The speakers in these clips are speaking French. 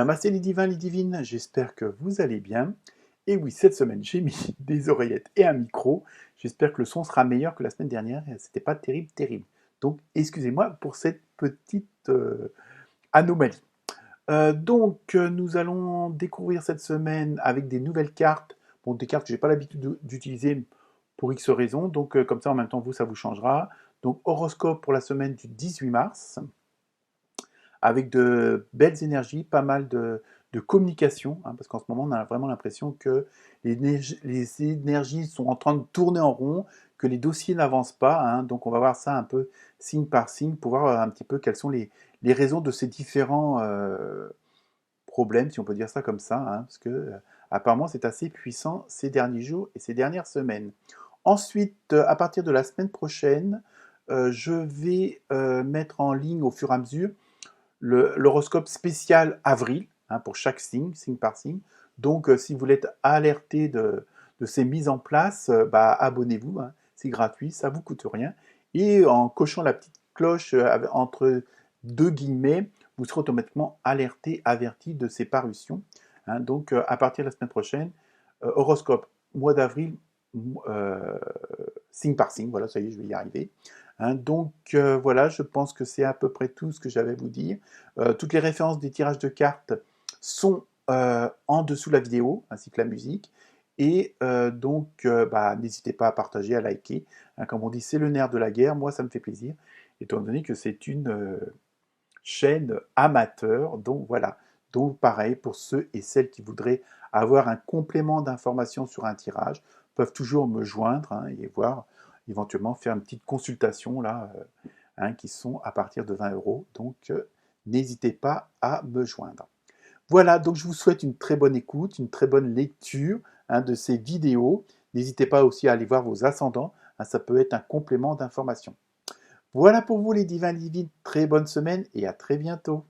Namasté les divins, les divines, j'espère que vous allez bien. Et oui, cette semaine, j'ai mis des oreillettes et un micro. J'espère que le son sera meilleur que la semaine dernière. C'était pas terrible, terrible. Donc, excusez-moi pour cette petite anomalie. Nous allons découvrir cette semaine avec des nouvelles cartes. Bon, des cartes que j'ai pas l'habitude d'utiliser pour X raisons. Comme ça, en même temps, vous, ça vous changera. Donc, horoscope pour la semaine du 18 mars avec de belles énergies, pas mal de communication, hein, parce qu'en ce moment, on a vraiment l'impression que les énergies sont en train de tourner en rond, que les dossiers n'avancent pas, hein, donc on va voir ça un peu signe par signe, pour voir un petit peu quelles sont les raisons de ces différents problèmes, si on peut dire ça comme ça, hein, parce que apparemment c'est assez puissant ces derniers jours et ces dernières semaines. Ensuite, à partir de la semaine prochaine, je vais mettre en ligne au fur et à mesure l'horoscope spécial avril, hein, pour chaque signe, signe par signe. Donc, si vous voulez être alerté de ces mises en place, abonnez-vous, hein, c'est gratuit, ça ne vous coûte rien. Et en cochant la petite cloche entre deux guillemets, vous serez automatiquement alerté, averti de ces parutions. Hein. Donc, à partir de la semaine prochaine, horoscope mois d'avril, euh, signe par signe, voilà, ça y est, je vais y arriver. Hein, voilà, je pense que c'est à peu près tout ce que j'avais à vous dire. Toutes les références des tirages de cartes sont en dessous de la vidéo, ainsi que la musique. Et n'hésitez pas à partager, à liker. Hein, comme on dit, c'est le nerf de la guerre. Moi, ça me fait plaisir, étant donné que c'est une chaîne amateur. Donc voilà. Donc pareil, pour ceux et celles qui voudraient avoir un complément d'information sur un tirage, peuvent toujours me joindre, hein, et voir, éventuellement faire une petite consultation là, hein, qui sont à partir de 20 euros. Donc n'hésitez pas à me joindre. Voilà, donc je vous souhaite une très bonne écoute, une très bonne lecture, hein, de ces vidéos. N'hésitez pas aussi à aller voir vos ascendants, hein, ça peut être un complément d'information. Voilà pour vous les divins divines, très bonne semaine et à très bientôt.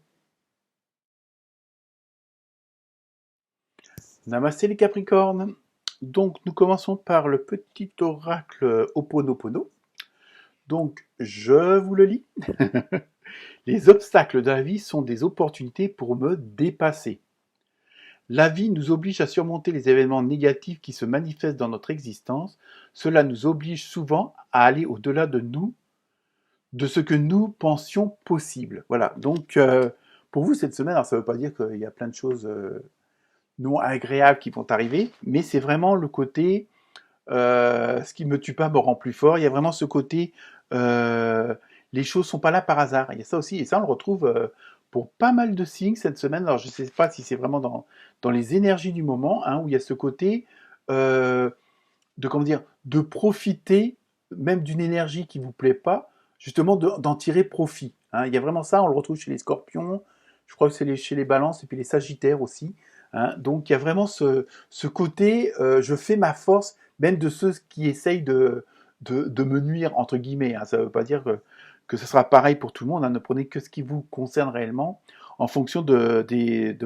Namasté les Capricornes. Donc nous commençons par le petit oracle Ho'oponopono. Donc je vous le lis. Les obstacles de la vie sont des opportunités pour me dépasser. La vie nous oblige à surmonter les événements négatifs qui se manifestent dans notre existence. Cela nous oblige souvent à aller au-delà de nous, de ce que nous pensions possible. Voilà, donc pour vous cette semaine, alors ça ne veut pas dire qu'il y a plein de choses non agréables qui vont arriver, mais c'est vraiment le côté ce qui ne me tue pas me rend plus fort. Il y a vraiment ce côté les choses ne sont pas là par hasard. Il y a ça aussi, et ça on le retrouve pour pas mal de signes cette semaine. Alors je ne sais pas si c'est vraiment dans les énergies du moment, hein, où il y a ce côté euh, de comment dire, de profiter même d'une énergie qui vous plaît pas, justement d'en tirer profit. Hein. Il y a vraiment ça, on le retrouve chez les Scorpions, je crois que c'est chez les Balances et puis les Sagittaires aussi. Hein. Donc il y a vraiment ce côté, je fais ma force, même de ceux qui essayent de me nuire entre guillemets. Hein. Ça ne veut pas dire que ce sera pareil pour tout le monde. Hein. Ne prenez que ce qui vous concerne réellement en fonction de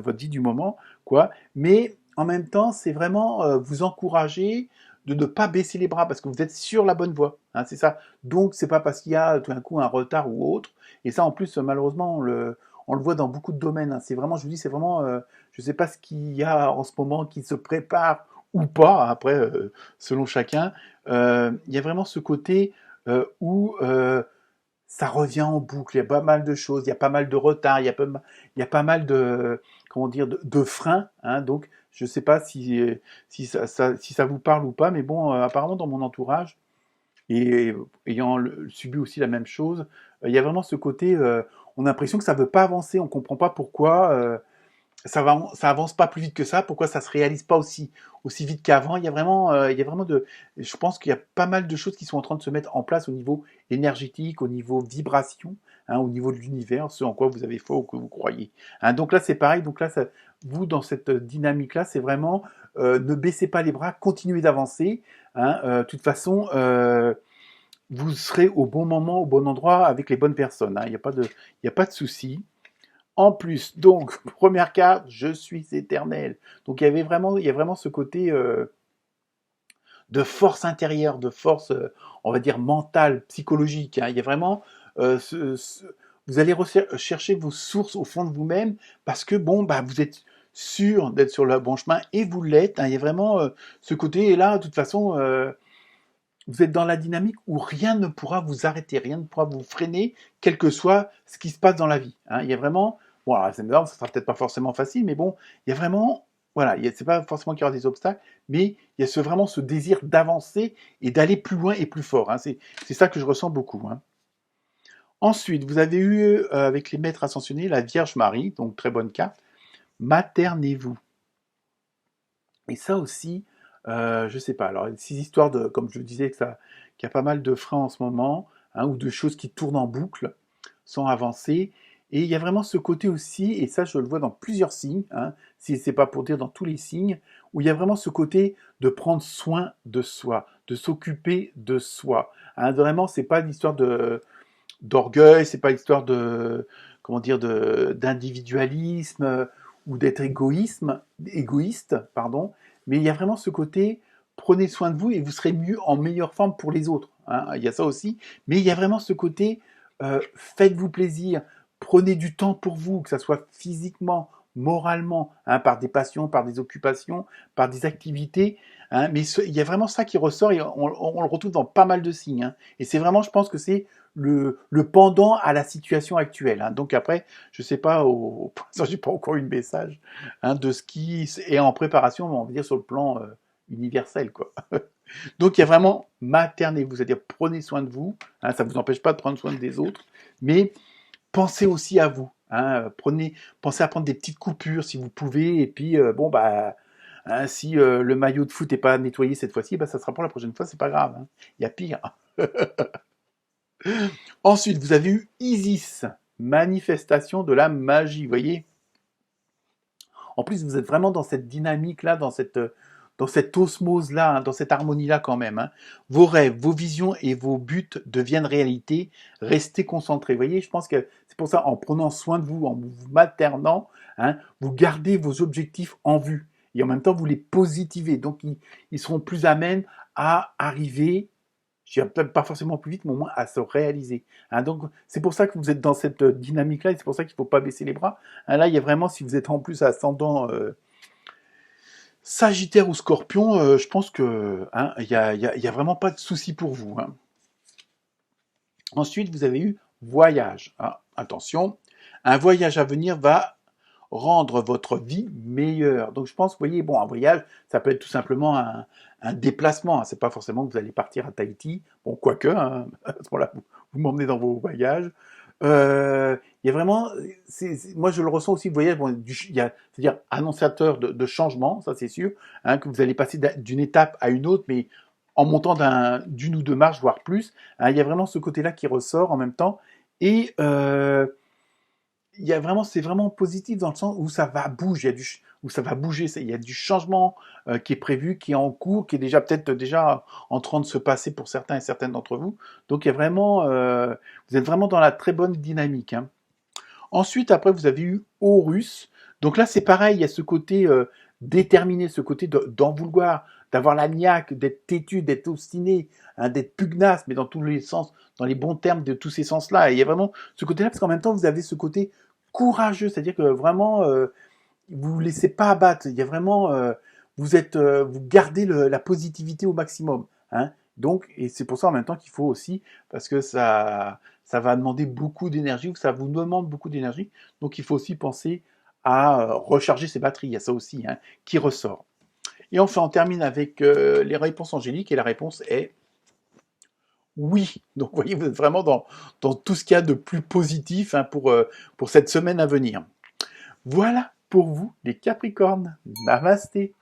votre vie du moment, quoi. Mais en même temps, c'est vraiment vous encourager de ne pas baisser les bras parce que vous êtes sur la bonne voie, hein, c'est ça. Donc c'est pas parce qu'il y a tout d'un coup un retard ou autre. Et ça en plus malheureusement on le voit dans beaucoup de domaines. Hein. C'est vraiment, je vous dis, c'est vraiment, je sais pas ce qu'il y a en ce moment qui se prépare ou pas. Après, selon chacun, il y a vraiment ce côté où ça revient en boucle. Il y a pas mal de choses, il y a pas mal de retard, il y a pas mal de, comment dire, de freins. Hein, donc, je ne sais pas si ça vous parle ou pas, mais bon, apparemment dans mon entourage, et ayant subi aussi la même chose, il y a vraiment ce côté, on a l'impression que ça ne veut pas avancer, on ne comprend pas pourquoi. Ça avance pas plus vite que ça. Pourquoi ça se réalise pas aussi vite qu'avant? Il y a vraiment je pense qu'il y a pas mal de choses qui sont en train de se mettre en place au niveau énergétique, au niveau vibration, hein, au niveau de l'univers, ce en quoi vous avez foi ou que vous croyez. Hein, donc là, c'est pareil. Donc là, vous dans cette dynamique-là, c'est vraiment ne baissez pas les bras, continuez d'avancer. Hein, de toute façon. Vous serez au bon moment, au bon endroit, avec les bonnes personnes. Hein, il n'y a pas de souci. En plus, donc, première carte, je suis éternel. Donc il y a vraiment ce côté de force intérieure, de force, on va dire, mentale, psychologique. Hein. Il y a vraiment, vous allez chercher vos sources au fond de vous-même parce que bon, bah, vous êtes sûr d'être sur le bon chemin et vous l'êtes. Hein. Il y a vraiment ce côté, et là, de toute façon, vous êtes dans la dynamique où rien ne pourra vous arrêter, rien ne pourra vous freiner, quel que soit ce qui se passe dans la vie. Hein. Il y a vraiment, bon, alors, ça sera peut-être pas forcément facile, mais bon, il y a vraiment, voilà, c'est pas forcément qu'il y aura des obstacles, mais il y a vraiment ce désir d'avancer et d'aller plus loin et plus fort. Hein. C'est ça que je ressens beaucoup. Hein. Ensuite, vous avez eu, avec les maîtres ascensionnés, la Vierge Marie, donc très bonne carte. Maternez-vous. Et ça aussi, je sais pas. Alors, ces histoires de, comme je le disais, qu'il y a pas mal de freins en ce moment, hein, ou de choses qui tournent en boucle, sans avancer. Et il y a vraiment ce côté aussi, et ça je le vois dans plusieurs signes, hein, si c'est pas pour dire dans tous les signes, où il y a vraiment ce côté de prendre soin de soi, de s'occuper de soi. Hein, vraiment, c'est pas l'histoire d'orgueil, c'est pas l'histoire de, comment dire, d'individualisme ou d'être égoïste, pardon, mais il y a vraiment ce côté, prenez soin de vous et vous serez mieux, en meilleure forme pour les autres. Hein, il y a ça aussi, mais il y a vraiment ce côté, faites-vous plaisir, prenez du temps pour vous, que ça soit physiquement, moralement, hein, par des passions, par des occupations, par des activités. Hein, mais il y a vraiment ça qui ressort et on le retrouve dans pas mal de signes. Hein, et c'est vraiment, je pense que c'est le pendant à la situation actuelle. Hein. Donc après, je sais pas, pour l'instant, j'ai pas encore eu de message hein, de ce qui est en préparation, on va dire sur le plan universel, quoi. Donc il y a vraiment maternez-vous, c'est-à-dire prenez soin de vous. Hein, ça vous empêche pas de prendre soin des autres, mais pensez aussi à vous. Hein, pensez à prendre des petites coupures si vous pouvez, et puis bon bah. Hein, si le maillot de foot n'est pas nettoyé cette fois-ci, bah, ça sera pour la prochaine fois, c'est pas grave. Hein. Il y a pire. Ensuite, vous avez eu Isis, manifestation de la magie, vous voyez. En plus, vous êtes vraiment dans cette dynamique-là, dans cette osmose-là, hein, dans cette harmonie-là quand même. Hein. Vos rêves, vos visions et vos buts deviennent réalité. Restez concentrés. Vous voyez, je pense que c'est pour ça, en prenant soin de vous, en vous maternant, hein, vous gardez vos objectifs en vue. Et en même temps, vous les positivez. Donc, ils seront plus amènes à arriver, je dirais peut-être pas forcément plus vite, mais au moins à se réaliser. Hein, donc, c'est pour ça que vous êtes dans cette dynamique-là, et c'est pour ça qu'il ne faut pas baisser les bras. Hein, là, il y a vraiment, si vous êtes en plus ascendant Sagittaire ou Scorpion, je pense que il y a vraiment pas de souci pour vous. Hein. Ensuite, vous avez eu voyage. Ah, attention, un voyage à venir va rendre votre vie meilleure. Donc je pense, vous voyez, bon, un voyage, ça peut être tout simplement un déplacement. Hein. C'est pas forcément que vous allez partir à Tahiti. Bon, quoique, hein, voilà, vous m'emmenez dans vos voyages. Il y a vraiment, moi je le ressens aussi, vous voyez, bon, c'est-à-dire annonciateur de changement, ça c'est sûr, hein, que vous allez passer d'une étape à une autre, mais en montant d'une ou deux marches, voire plus. Hein, il y a vraiment ce côté-là qui ressort en même temps. Et il y a vraiment, c'est vraiment positif dans le sens où ça va bouger, où ça va bouger, il y a du changement qui est prévu, qui est en cours, qui est déjà peut-être déjà en train de se passer pour certains et certaines d'entre vous. Donc il y a vraiment, vous êtes vraiment dans la très bonne dynamique. Hein. Ensuite, après, vous avez eu Horus. Donc là, c'est pareil, il y a ce côté déterminé, ce côté d'en vouloir, d'avoir la niaque, d'être têtu, d'être obstiné, hein, d'être pugnace, mais dans tous les sens, dans les bons termes de tous ces sens-là. Et il y a vraiment ce côté-là, parce qu'en même temps, vous avez ce côté courageux, c'est-à-dire que vraiment, vous vous laissez pas abattre. Il y a vraiment, vous gardez la positivité au maximum. Hein. Donc, et c'est pour ça en même temps qu'il faut aussi, parce que ça va demander beaucoup d'énergie, ou ça vous demande beaucoup d'énergie. Donc, il faut aussi penser à recharger ses batteries. Il y a ça aussi hein, qui ressort. Et enfin, on termine avec les réponses angéliques, et la réponse est oui. Donc, vous voyez, vous êtes vraiment dans tout ce qu'il y a de plus positif hein, pour cette semaine à venir. Voilà pour vous, les Capricornes. Namasté.